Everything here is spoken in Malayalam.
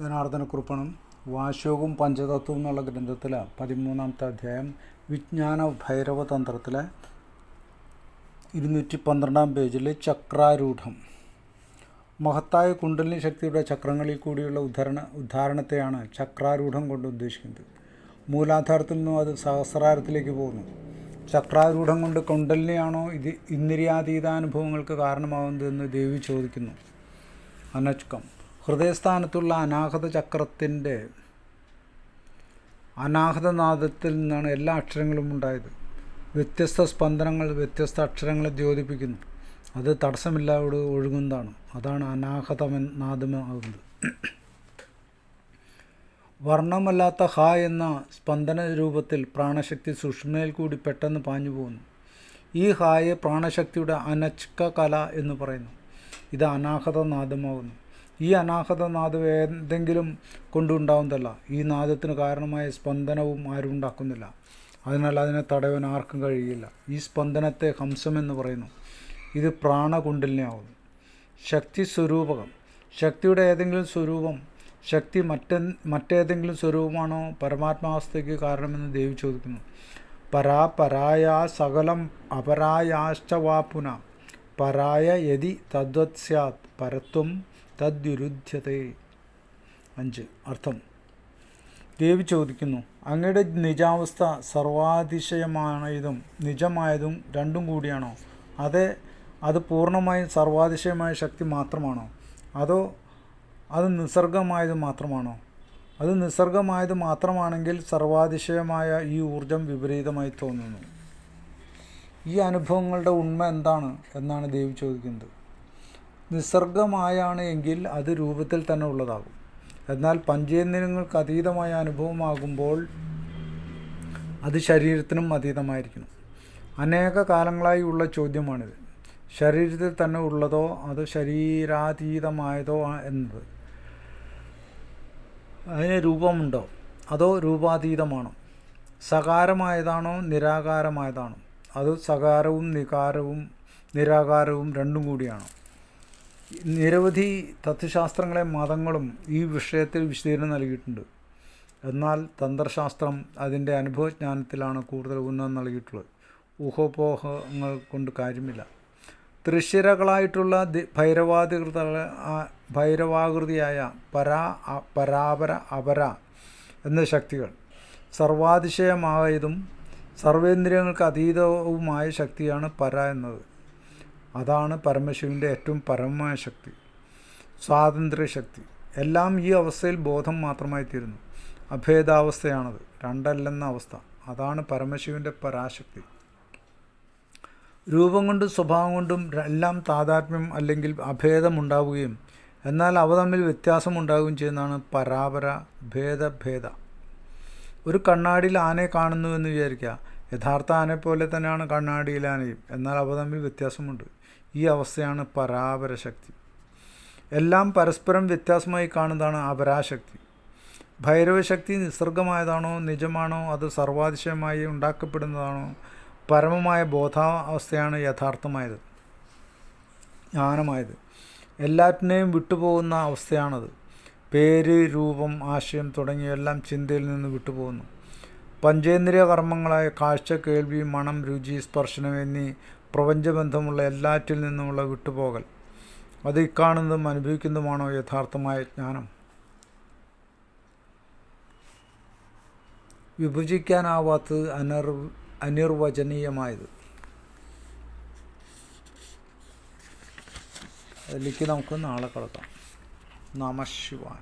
ജനാർദ്ദനക്കുറിപ്പാണ്. വാശയോഗവും പഞ്ചതത്വവും എന്നുള്ള ഗ്രന്ഥത്തിലെ 13-ാമത്തെ അധ്യായം വിജ്ഞാന ഭൈരവ തന്ത്രത്തിലെ 212-ാം പേജിൽ ചക്രാരൂഢം. മഹത്തായ കുണ്ടലിനി ശക്തിയുടെ ചക്രങ്ങളിൽ കൂടിയുള്ള ഉദ്ധാരണത്തെയാണ് ചക്രാരൂഢം കൊണ്ട് ഉദ്ദേശിക്കുന്നത്. മൂലാധാരത്തിൽ നിന്നും അത് സഹസ്രാരത്തിലേക്ക് പോകുന്നു. ചക്രാരൂഢം കൊണ്ട് കുണ്ടലിനിയാണോ ഇത് ഇന്ദ്രിയാതീതാനുഭവങ്ങൾക്ക് കാരണമാകുന്നതെന്ന് ദേവി ചോദിക്കുന്നു. അനച്കം. ഹൃദയസ്ഥാനത്തുള്ള അനാഹത ചക്രത്തിൻ്റെ അനാഹതനാദത്തിൽ നിന്നാണ് എല്ലാ അക്ഷരങ്ങളും ഉണ്ടായത്. വ്യത്യസ്ത സ്പന്ദനങ്ങൾ വ്യത്യസ്ത അക്ഷരങ്ങളെ ദ്യോതിപ്പിക്കുന്നു. അത് തടസ്സമില്ലാതെ ഒഴുകുന്നതാണ്. അതാണ് അനാഹതനാദമാകുന്നത്. വർണ്ണമല്ലാത്ത ഹ എന്ന സ്പന്ദന രൂപത്തിൽ പ്രാണശക്തി സുഷുമ്നയിൽ കൂടി പെട്ടെന്ന് പാഞ്ഞു പോകുന്നു. ഈ ഹായെ പ്രാണശക്തിയുടെ അനച്ക കല എന്ന് പറയുന്നു. ഇത് അനാഹതനാദമാകുന്നു. ഈ അനാഹതനാദം എന്തെങ്കിലും കൊണ്ടുണ്ടാവുന്നതല്ല. ഈ നാദത്തിന് കാരണമായ സ്പന്ദനവും ആരും ഉണ്ടാക്കുന്നില്ല. അതിനാൽ അതിനെ തടയാൻ ആർക്കും കഴിയില്ല. ഈ സ്പന്ദനത്തെ ഹംസമെന്ന് പറയുന്നു. ഇത് പ്രാണകുണ്ടലിനിയാവുന്നു. ശക്തി സ്വരൂപകം. ശക്തിയുടെ ഏതെങ്കിലും സ്വരൂപം ശക്തി മറ്റേതെങ്കിലും സ്വരൂപമാണോ പരമാത്മാവസ്ഥയ്ക്ക് കാരണമെന്ന് ദേവി ചോദിക്കുന്നു. പരായ സകലം അപരായാശ്ച വാപുന പരായ യതി തദ്വത് സ്യാത് പരത്വം തദ്വിരുദ്ധ്യതേ. 5. അർത്ഥം. ദേവി ചോദിക്കുന്നു, അങ്ങയുടെ നിജാവസ്ഥ സർവാതിശയമായതും നിജമായതും രണ്ടും കൂടിയാണോ? അത് പൂർണ്ണമായും സർവാതിശയമായ ശക്തി മാത്രമാണോ? അതോ അത് നിസർഗമായത് മാത്രമാണോ? അത് നിസർഗമായത് മാത്രമാണെങ്കിൽ സർവാതിശയമായ ഈ ഊർജം വിപരീതമായി തോന്നുന്നു. ഈ അനുഭവങ്ങളുടെ ഉണ്മ എന്താണ് എന്നാണ് ദേവി ചോദിക്കുന്നത്. നിസർഗമായാണ് എങ്കിൽ അത് രൂപത്തിൽ തന്നെ ഉള്ളതാകും. എന്നാൽ പഞ്ചേന്ദ്രിയങ്ങൾക്ക് അതീതമായ അനുഭവമാകുമ്പോൾ അത് ശരീരത്തിനും അതീതമായിരിക്കണം. അനേക കാലങ്ങളായി ഉള്ള ചോദ്യമാണിത്. ശരീരത്തിൽ തന്നെ ഉള്ളതോ അതോ ശരീരാതീതമായതോ എന്നത്. അതിന് രൂപമുണ്ടോ അതോ രൂപാതീതമാണോ? സകാരമായതാണോ നിരാകാരമായതാണോ? അത് സകാരവും നിരാകാരവും രണ്ടും കൂടിയാണോ? നിരവധി തത്വശാസ്ത്രങ്ങളെ മതങ്ങളും ഈ വിഷയത്തിൽ വിശദീകരണം നൽകിയിട്ടുണ്ട്. എന്നാൽ തന്ത്രശാസ്ത്രം അതിൻ്റെ അനുഭവജ്ഞാനത്തിലാണ് കൂടുതൽ ഊന്നൽ നൽകിയിട്ടുള്ളത്. ഊഹോപോഹങ്ങൾ കൊണ്ട് കാര്യമില്ല. തൃശ്ശിരകളായിട്ടുള്ള ഭൈരവാകൃതിയായ പരാപര അപര എന്ന ശക്തികൾ സർവാതിശയമായതും സർവേന്ദ്രിയങ്ങൾക്ക് അതീതവുമായ ശക്തിയാണ് പര എന്നത്. അതാണ് പരമശിവൻ്റെ ഏറ്റവും പരമമായ ശക്തി, സ്വാതന്ത്ര്യശക്തി. എല്ലാം ഈ അവസ്ഥയിൽ ബോധം മാത്രമായി തീരുന്നു. അഭേദാവസ്ഥയാണത്, രണ്ടല്ലെന്ന അവസ്ഥ. അതാണ് പരമശിവൻ്റെ പരാശക്തി. രൂപം കൊണ്ടും സ്വഭാവം കൊണ്ടും എല്ലാം താതാത്മ്യം അല്ലെങ്കിൽ അഭേദമുണ്ടാവുകയും എന്നാൽ അവ തമ്മിൽ വ്യത്യാസമുണ്ടാവുകയും ചെയ്യുന്നതാണ് പരാപര ഭേദ. ഒരു കണ്ണാടിയിൽ ആനയെ കാണുന്നുവെന്ന് വിചാരിക്കുക. യഥാർത്ഥ ആനയെപ്പോലെ തന്നെയാണ് കണ്ണാടിയിലെ ആനയും. എന്നാൽ അവ തമ്മിൽ വ്യത്യാസമുണ്ട്. ഈ അവസ്ഥയാണ് പരാപരശക്തി. എല്ലാം പരസ്പരം വ്യത്യാസമായി കാണുന്നതാണ് അപരാശക്തി. ഭൈരവശക്തി നിസർഗമായതാണോ നിജമാണോ അത് സർവാതിശയമായി ഉണ്ടാക്കപ്പെടുന്നതാണോ? പരമമായ ബോധാവസ്ഥയാണ് യഥാർത്ഥമായത്, ജ്ഞാനമായത്. എല്ലാറ്റിനെയും വിട്ടുപോകുന്ന അവസ്ഥയാണത്. പേര്, രൂപം, ആശയം തുടങ്ങിയവയെല്ലാം ചിന്തയിൽ നിന്ന് വിട്ടുപോകുന്നു. പഞ്ചേന്ദ്രിയ കർമ്മങ്ങളായ കാഴ്ച, കേൾവി, മണം, രുചി, സ്പർശനം എന്നീ പ്രപഞ്ചബന്ധമുള്ള എല്ലാറ്റിൽ നിന്നുമുള്ള വിട്ടുപോകൽ, അത് ഇക്കാണുന്നതും അനുഭവിക്കുന്നതുമാണോ യഥാർത്ഥമായ ജ്ഞാനം? വിഭജിക്കാനാവാത്തത്, അനിർവചനീയമായത്. അതിലേക്ക് നമുക്ക് നാളെ കടക്കാം. നമഃ ശിവായ.